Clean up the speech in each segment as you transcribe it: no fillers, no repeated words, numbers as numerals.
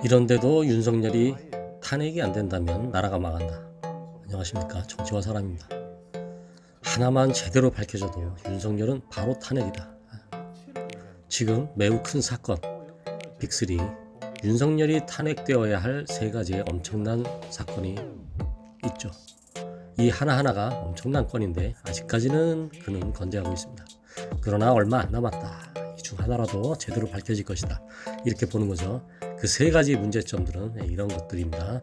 이런데도 윤석열이 탄핵이 안 된다면 나라가 망한다. 안녕하십니까, 정치와 사람입니다. 하나만 제대로 밝혀져도 윤석열은 바로 탄핵이다. 지금 매우 큰 사건 빅3, 윤석열이 탄핵되어야 할 세 가지의 엄청난 사건이 있죠. 이 하나하나가 엄청난 건인데 아직까지는 그는 건재하고 있습니다. 그러나 얼마 안 남았다. 이 중 하나라도 제대로 밝혀질 것이다. 이렇게 보는 거죠. 그 세 가지 문제점들은 이런 것들입니다.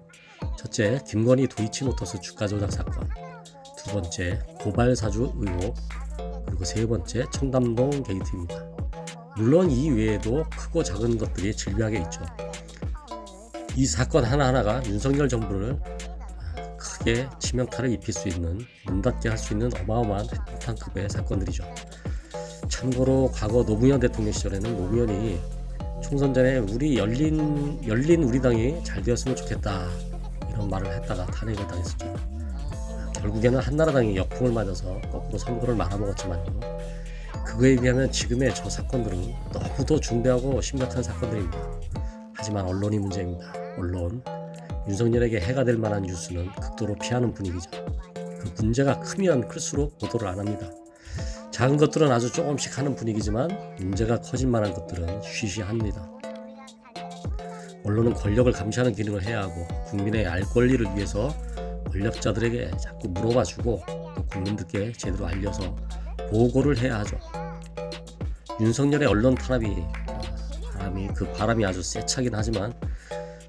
첫째, 김건희 도이치모터스 주가 조작 사건. 두 번째, 고발 사주 의혹. 그리고 세 번째, 청담동 게이트입니다. 물론 이 외에도 크고 작은 것들이 질비하게 있죠. 이 사건 하나하나가 윤석열 정부를 크게 치명타를 입힐 수 있는, 문 닫게 할 수 있는 어마어마한 핵폭탄급의 사건들이죠. 참고로 과거 노무현 대통령 시절에는 노무현이 총선 전에 우리 열린 우리 당이 잘 되었으면 좋겠다 이런 말을 했다가 탄핵을 당했었죠. 결국에는 한나라당이 역풍을 맞아서 거꾸로 선거를 말아먹었지만요. 그거에 비하면 지금의 저 사건들은 너무도 중대하고 심각한 사건들입니다. 하지만 언론이 문제입니다. 언론, 윤석열에게 해가 될 만한 뉴스는 극도로 피하는 분위기죠. 그 문제가 크면 클수록 보도를 안 합니다. 작은 것들은 아주 조금씩 하는 분위기지만 문제가 커질 만한 것들은 쉬쉬합니다. 언론은 권력을 감시하는 기능을 해야 하고 국민의 알 권리를 위해서 권력자들에게 자꾸 물어봐주고 또 국민들께 제대로 알려서 보고를 해야 하죠. 윤석열의 언론 탄압이 그 바람이 아주 세차긴 하지만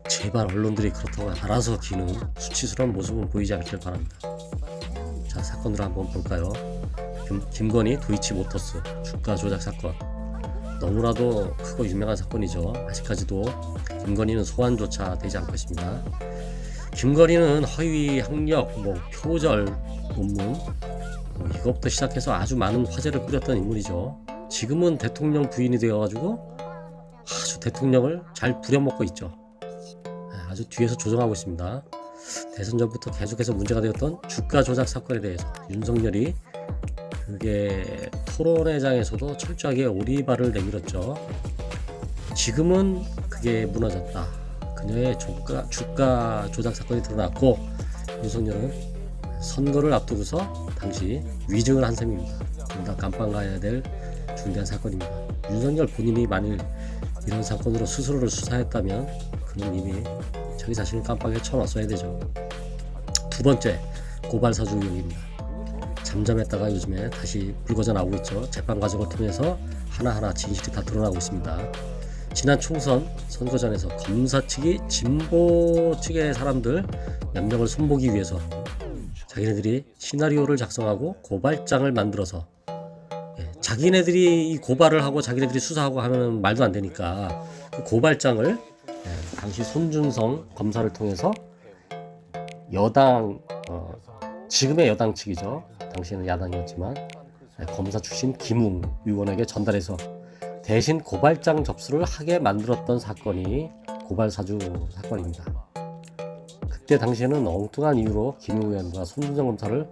제발 언론들이 그렇다고 알아서 기는 수치스러운 모습은 보이지 않길 바랍니다. 자, 사건들을 한번 볼까요? 김건희 도이치모터스 주가 조작 사건, 너무나도 크고 유명한 사건이죠. 아직까지도 김건희는 소환조차 되지 않고 있습니다. 김건희는 허위 학력, 표절 논문 이것부터 시작해서 아주 많은 화제를 뿌렸던 인물이죠. 지금은 대통령 부인이 되어가지고 아주 대통령을 잘 부려먹고 있죠. 아주 뒤에서 조정하고 있습니다. 대선 전부터 계속해서 문제가 되었던 주가 조작 사건에 대해서 윤석열이 그게 토론회장에서도 철저하게 오리발을 내밀었죠. 지금은 그게 무너졌다. 그녀의 주가 조작 사건이 드러났고 윤석열은 선거를 앞두고서 당시 위증을 한 셈입니다. 둘 다 감방 가야 될 중대한 사건입니다. 윤석열 본인이 만일 이런 사건으로 스스로를 수사했다면 그는 이미 자기 자신을 깜빡에 쳐놨어야 되죠. 두 번째, 고발 사주 의혹입니다. 잠잠했다가 요즘에 다시 불거져 나오고 있죠. 재판 과정을 통해서 하나하나 진실이 다 드러나고 있습니다. 지난 총선 선거전에서 검사 측이 진보 측의 사람들 몇 명을 손보기 위해서 자기네들이 시나리오를 작성하고 고발장을 만들어서 자기네들이 이 고발을 하고 자기네들이 수사하고 하면 말도 안 되니까 그 고발장을 당시 손준성 검사를 통해서 여당 지금의 여당 측이죠. 당시에는 야당이었지만 검사 출신 김웅 의원에게 전달해서 대신 고발장 접수를 하게 만들었던 사건이 고발사주 사건입니다. 그때 당시에는 엉뚱한 이유로 김웅 의원과 손준성 검사를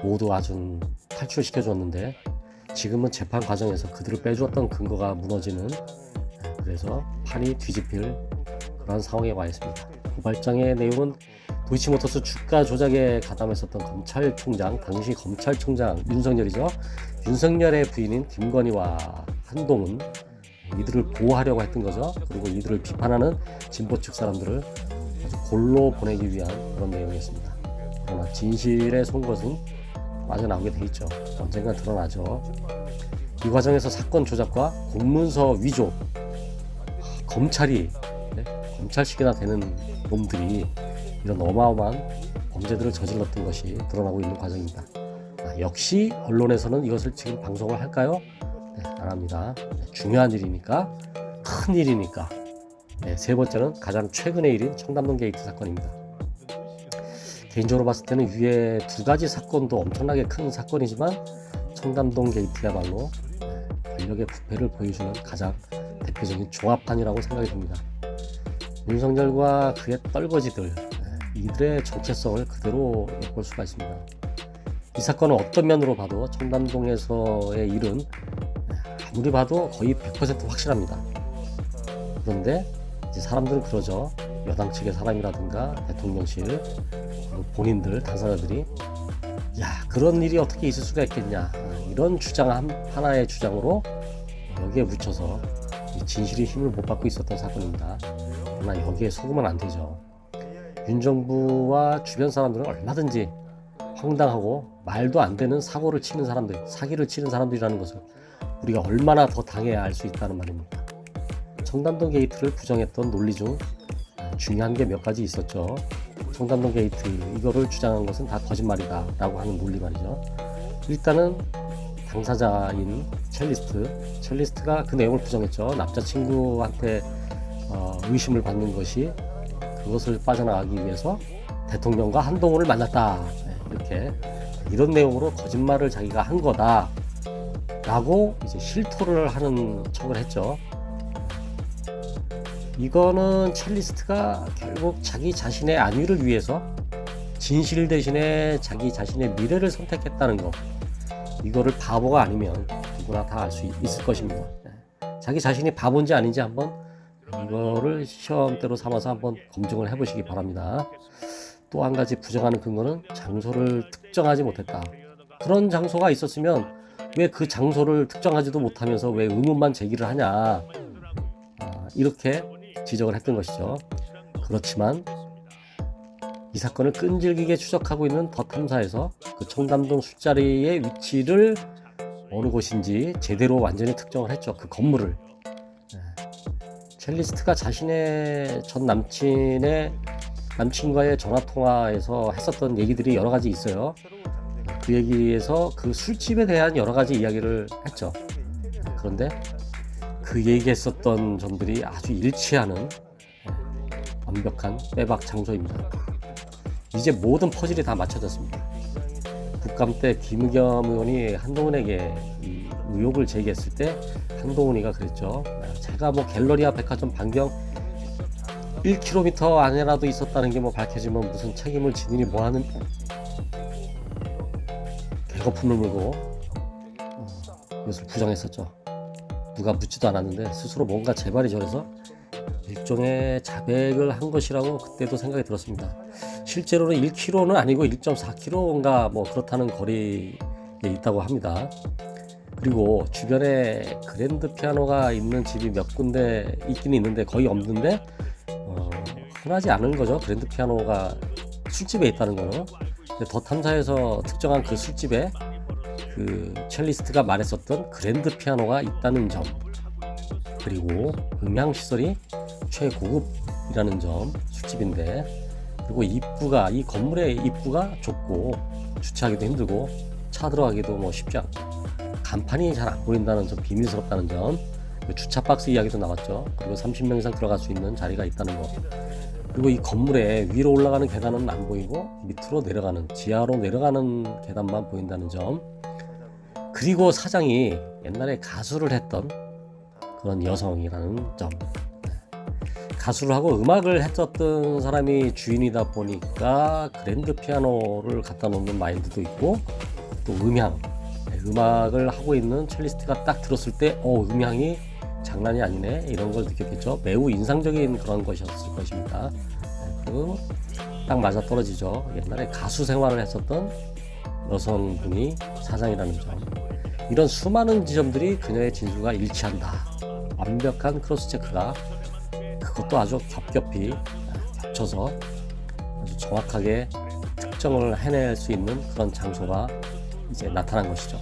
모두 아주 탈출시켜줬는데 지금은 재판 과정에서 그들을 빼주었던 근거가 무너지는, 그래서 판이 뒤집힐 그런 상황에 와 있습니다. 고발장의 내용은 도이치모터스 주가 조작에 가담했었던 검찰총장, 당시 검찰총장 윤석열이죠. 윤석열의 부인인 김건희와 한동훈, 이들을 보호하려고 했던 거죠. 그리고 이들을 비판하는 진보 측 사람들을 아주 골로 보내기 위한 그런 내용이었습니다. 그러나 진실의 속것은 빠져나오게 돼 있죠. 언젠가 드러나죠. 이 과정에서 사건 조작과 공문서 위조, 검찰식이나 되는 놈들이 이런 어마어마한 범죄들을 저질렀던 것이 드러나고 있는 과정입니다. 역시 언론에서는 이것을 지금 방송을 할까요? 안 합니다. 중요한 일이니까, 큰 일이니까. 세 번째는 가장 최근의 일인 청담동 게이트 사건입니다. 개인적으로 봤을 때는 위에 두 가지 사건도 엄청나게 큰 사건이지만 청담동 게이트야말로 권력의 부패를 보여주는 가장 대표적인 종합판이라고 생각이 듭니다. 윤석열과 그의 떨거지들, 이들의 정체성을 그대로 엿볼 수가 있습니다. 이 사건은 어떤 면으로 봐도 청담동에서의 일은 아무리 봐도 거의 100% 확실합니다. 그런데 이제 사람들은 그러죠. 여당 측의 사람이라든가 대통령실 본인들 당사자들이 야 그런 일이 어떻게 있을 수가 있겠냐 이런 주장 하나의 주장으로 여기에 묻혀서 진실이 힘을 못 받고 있었던 사건입니다. 그러나 여기에 속으면 안 되죠. 윤 정부와 주변 사람들은 얼마든지 황당하고 말도 안 되는 사고를 치는 사람들, 사기를 치는 사람들이라는 것을 우리가 얼마나 더 당해야 알 수 있다는 말입니다. 청담동 게이트를 부정했던 논리 중 중요한 게 몇 가지 있었죠. 청담동 게이트 이거를 주장한 것은 다 거짓말이다 라고 하는 논리 말이죠. 일단은 당사자인 첼리스트가 그 내용을 부정했죠. 남자친구한테 의심을 받는 것이 그것을 빠져나가기 위해서 대통령과 한동훈을 만났다 이렇게 이런 내용으로 거짓말을 자기가 한 거다 라고 이제 실토를 하는 척을 했죠. 이거는 첼리스트가 결국 자기 자신의 안위를 위해서 진실 대신에 자기 자신의 미래를 선택했다는 거, 이거를 바보가 아니면 누구나 다 알 수 있을 것입니다. 자기 자신이 바본지 아닌지 한번 이거를 시험대로 삼아서 한번 검증을 해보시기 바랍니다. 또 한 가지 부정하는 근거는 장소를 특정하지 못했다. 그런 장소가 있었으면 왜 그 장소를 특정하지도 못하면서 왜 의문만 제기를 하냐, 이렇게 지적을 했던 것이죠. 그렇지만 이 사건을 끈질기게 추적하고 있는 더 탐사에서 그 청담동 술자리의 위치를 어느 곳인지 제대로 완전히 특정을 했죠. 그 건물을. 첼리스트가 자신의 전 남친과의 전화통화에서 했었던 얘기들이 여러 가지 있어요. 그 얘기에서 그 술집에 대한 여러 가지 이야기를 했죠. 그런데 그 얘기했었던 점들이 아주 일치하는 완벽한 빼박 장소입니다. 이제 모든 퍼즐이 다 맞춰졌습니다. 국감 때 김의겸 의원이 한동훈에게 이 의혹을 제기했을 때 한동훈이가 그랬죠. 제가 뭐 갤러리아 백화점 반경 1km 안에라도 있었다는 게 뭐 밝혀지면 무슨 책임을 지느니 뭐하는 개거품을 물고 이것을 부정했었죠. 누가 묻지도 않았는데 스스로 뭔가 재발이 저래서 일종의 자백을 한 것이라고 그때도 생각이 들었습니다. 실제로는 1km는 아니고 1.4km인가 뭐 그렇다는 거리에 있다고 합니다. 그리고 주변에 그랜드 피아노가 있는 집이 몇 군데 있긴 있는데 거의 없는데 흔하지 않은 거죠. 그랜드 피아노가 술집에 있다는 거는. 더 탐사에서 특정한 그 술집에 그 첼리스트가 말했었던 그랜드 피아노가 있다는 점, 그리고 음향 시설이 최고급이라는 점, 술집인데, 그리고 입구가, 이 건물의 입구가 좁고 주차하기도 힘들고 차 들어가기도 뭐 쉽지 않고 간판이 잘 안 보인다는 점, 비밀스럽다는 점, 주차 박스 이야기도 나왔죠. 그리고 30명 이상 들어갈 수 있는 자리가 있다는 거. 그리고 이 건물에 위로 올라가는 계단은 안 보이고 밑으로 내려가는, 지하로 내려가는 계단만 보인다는 점. 그리고 사장이 옛날에 가수를 했던 그런 여성이라는 점. 가수를 하고 음악을 했었던 사람이 주인이다 보니까 그랜드 피아노를 갖다 놓는 마인드도 있고, 또 음악을 하고 있는 첼리스트가 딱 들었을 때 음향이 장난이 아니네 이런 걸 느꼈겠죠. 매우 인상적인 그런 것이었을 것입니다. 그리고 딱 맞아떨어지죠. 옛날에 가수 생활을 했었던 여성분이 사장이라는 점. 이런 수많은 지점들이 그녀의 진술과 일치한다. 완벽한 크로스 체크가, 그것도 아주 겹겹이 겹쳐서 아주 정확하게 특정을 해낼 수 있는 그런 장소가 이제 나타난 것이죠.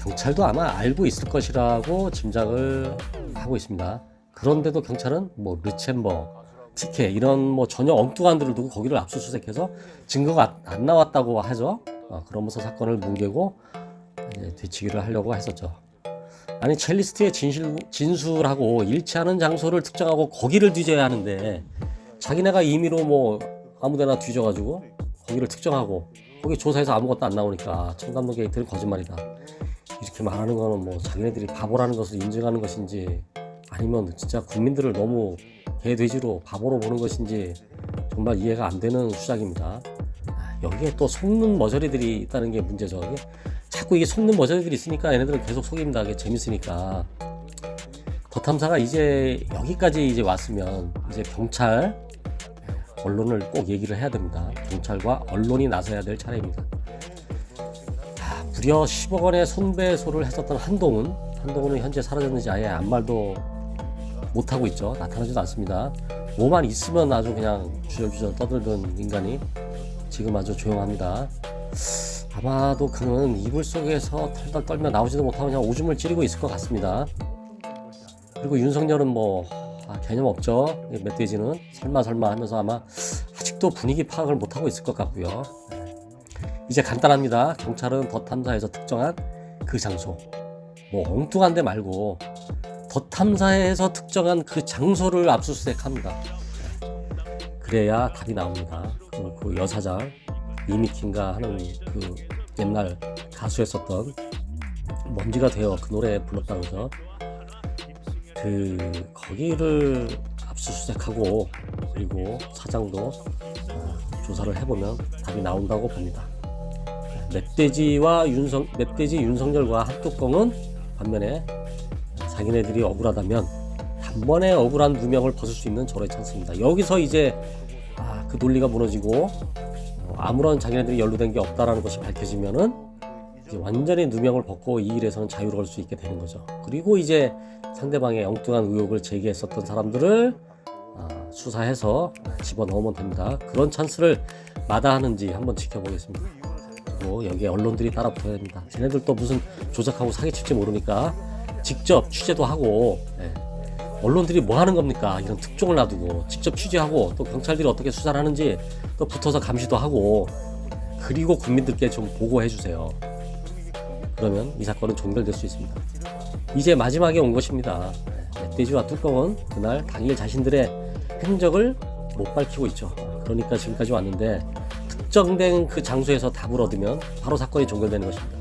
경찰도 아마 알고 있을 것이라고 짐작을 하고 있습니다. 그런데도 경찰은 뭐 르첰버, 티켓 이런 뭐 전혀 엉뚱한 데를 두고 거기를 압수수색해서 증거가 안 나왔다고 하죠. 그러면서 사건을 뭉개고 뒤치기를 하려고 했었죠. 아니, 첼리스트의 진술하고 일치하는 장소를 특정하고 거기를 뒤져야 하는데 자기네가 임의로 뭐 아무데나 뒤져가지고 거기를 특정하고 거기 조사해서 아무것도 안 나오니까 청담동 게이트는 거짓말이다 이렇게 말하는 거는 뭐 자기네들이 바보라는 것을 인증하는 것인지 아니면 진짜 국민들을 너무 개돼지로 바보로 보는 것인지 정말 이해가 안 되는 수작입니다. 여기에 또 속는 머저리들이 있다는 게 문제죠. 자꾸 이게 속는 머저리들이 있으니까 얘네들은 계속 속입니다. 이게 재밌으니까. 더 탐사가 이제 여기까지 이제 왔으면 이제 경찰, 언론을 꼭 얘기를 해야 됩니다. 경찰과 언론이 나서야 될 차례입니다. 무려 10억 원의 손배소를 했었던 한동훈은 현재 사라졌는지 아예 아무 말도 못하고 있죠. 나타나지도 않습니다. 뭐만 있으면 아주 그냥 주절주절 떠들던 인간이 지금 아주 조용합니다. 아마도 그는 이불 속에서 털털 떨며 나오지도 못하고 그냥 오줌을 찌르고 있을 것 같습니다. 그리고 윤석열은 뭐 개념 없죠. 멧돼지는 설마 하면서 아마 아직도 분위기 파악을 못하고 있을 것 같고요. 이제 간단합니다. 경찰은 더 탐사에서 특정한 그 장소, 뭐 엉뚱한 데 말고 더 탐사에서 특정한 그 장소를 압수수색합니다. 그래야 답이 나옵니다. 그 여사장 이미킹가 하는 그 옛날 가수였었던 먼지가 되어 그 노래 불렀다고 그러죠. 거기를 압수수색하고 그리고 사장도 조사를 해보면 답이 나온다고 봅니다. 멧돼지 윤석열과 한뚜껑은 반면에 자기네들이 억울하다면 단번에 억울한 누명을 벗을 수 있는 절호의 찬스입니다. 여기서 이제 그 논리가 무너지고 아무런 자기네들이 연루된 게 없다라는 것이 밝혀지면은 이제 완전히 누명을 벗고 이 일에서는 자유로울 수 있게 되는 거죠. 그리고 이제 상대방의 엉뚱한 의혹을 제기했었던 사람들을 수사해서 집어넣으면 됩니다. 그런 찬스를 마다하는지 한번 지켜보겠습니다. 그리고 여기에 언론들이 따라붙어야 됩니다. 쟤네들도 무슨 조작하고 사기칠지 모르니까 직접 취재도 하고, 언론들이 뭐 하는 겁니까? 이런 특종을 놔두고 직접 취재하고 또 경찰들이 어떻게 수사를 하는지 또 붙어서 감시도 하고, 그리고 국민들께 좀 보고해 주세요. 그러면 이 사건은 종결될 수 있습니다. 이제 마지막에 온 것입니다. 멧돼지와 뚜껑은 그날 당일 자신들의 행적을 못 밝히고 있죠. 그러니까 지금까지 왔는데 특정된 그 장소에서 답을 얻으면 바로 사건이 종결되는 것입니다.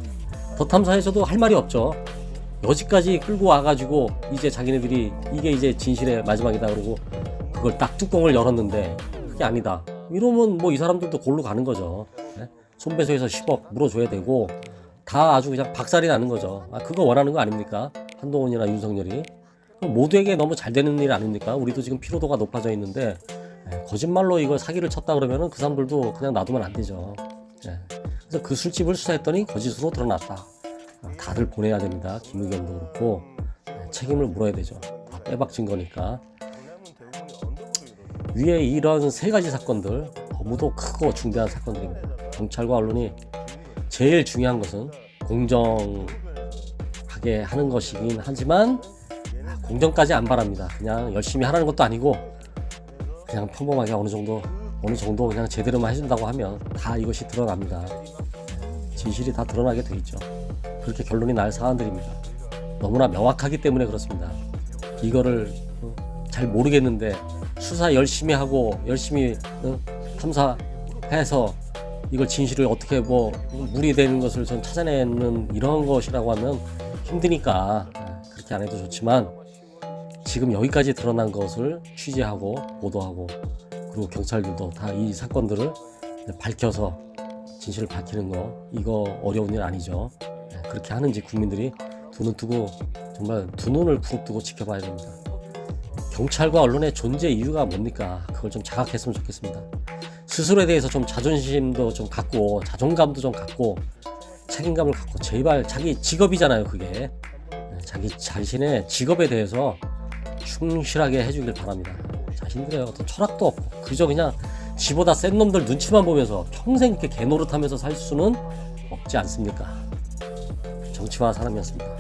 더 탐사에서도 할 말이 없죠. 여기까지 끌고 와가지고 이제 자기네들이 이게 이제 진실의 마지막이다 그러고 그걸 딱 뚜껑을 열었는데 그게 아니다 이러면 뭐 이 사람들도 골로 가는 거죠. 손배소에서 10억 물어줘야 되고 다 아주 그냥 박살이 나는 거죠. 그거 원하는 거 아닙니까? 한동훈이나 윤석열이 모두에게 너무 잘 되는 일 아닙니까? 우리도 지금 피로도가 높아져 있는데 거짓말로 이걸 사기를 쳤다 그러면은 그 사람들도 그냥 놔두면 안 되죠. 그래서 그 술집을 수사했더니 거짓으로 드러났다. 다들 보내야 됩니다. 김의겸도 그렇고 책임을 물어야 되죠. 다 빼박진 거니까. 위에 이런 세 가지 사건들 너무도 크고 중대한 사건들입니다. 경찰과 언론이 제일 중요한 것은 공정하게 하는 것이긴 하지만 공정까지 안 바랍니다. 그냥 열심히 하라는 것도 아니고 그냥 평범하게 어느 정도 그냥 제대로만 해준다고 하면 다 이것이 드러납니다. 진실이 다 드러나게 돼 있죠. 그렇게 결론이 날 사안들입니다. 너무나 명확하기 때문에 그렇습니다. 이거를 잘 모르겠는데 수사 열심히 하고 열심히 탐사해서 이걸 진실을 어떻게 뭐 무리되는 것을 좀 찾아내는 이런 것이라고 하면 힘드니까 그렇게 안 해도 좋지만 지금 여기까지 드러난 것을 취재하고 보도하고 그리고 경찰들도 다 이 사건들을 밝혀서 진실을 밝히는 거 이거 어려운 일 아니죠. 그렇게 하는지 국민들이 두 눈 뜨고 정말 두 눈을 부릅뜨고 지켜봐야 됩니다. 경찰과 언론의 존재 이유가 뭡니까? 그걸 좀 자각했으면 좋겠습니다. 스스로에 대해서 좀 자존심도 좀 갖고 자존감도 좀 갖고 책임감을 갖고 제발 자기 직업이잖아요. 그게 자기 자신의 직업에 대해서 충실하게 해주길 바랍니다. 자신들의 어떤 철학도 없고 그저 그냥 지보다 센 놈들 눈치만 보면서 평생 이렇게 개노릇하면서 살 수는 없지 않습니까? 정치화 사람이었습니다.